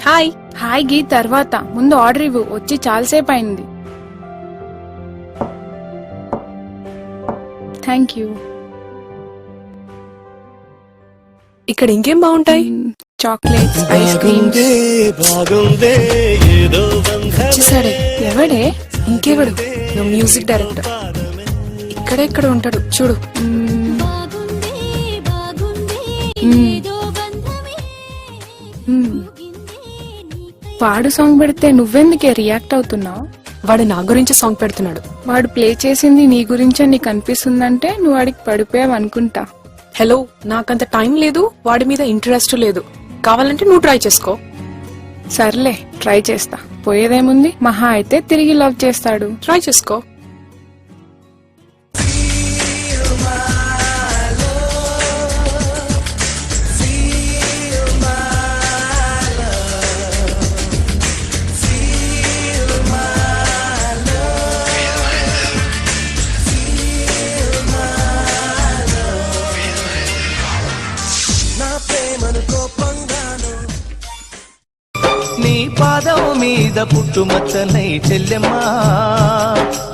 Hi. Hi గీ తర్వాత ముందు order ఇవ్వు, వచ్చి చాలాసేపు అయింది. Thank you. ఇక్కడ ఇంకేం బాగుంటాయి? Chocolates, ice creams. చూసాడే, ఎవడే? ఇంకెవడు? నా మ్యూజిక్ డైరెక్టర్. ఇక్కడెక్కడ ఉంటాడు చూడు. వాడు సాంగ్ పెడితే నువ్వెందుకే రియాక్ట్ అవుతున్నావు? వాడు నా గురించి సాంగ్ పెడుతున్నాడు. వాడు ప్లే చేసింది నీ గురించే నీకు అనిపిస్తుందంటే నువ్వు వాడికి పడిపోయావు అనుకుంటా. హలో, నాకంత టైం లేదు, వాడి మీద ఇంట్రెస్ట్ లేదు. కావాలంటే నువ్వు ట్రై చేసుకో. సర్లే, ట్రై చేస్తా. పోయేదేముంది, మహా అయితే తిరిగి లవ్ చేస్తాడు. ట్రై చేసుకో. నీ పాదం మీద పుట్టుమచ్చనై చెల్లెమ్మా,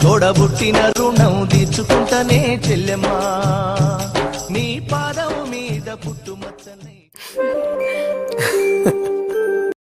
తోడబుట్టిన రుణం తీర్చుకుంటనే చెల్లెమ్మా. నీ పాదం మీద పుట్టుమచ్చనై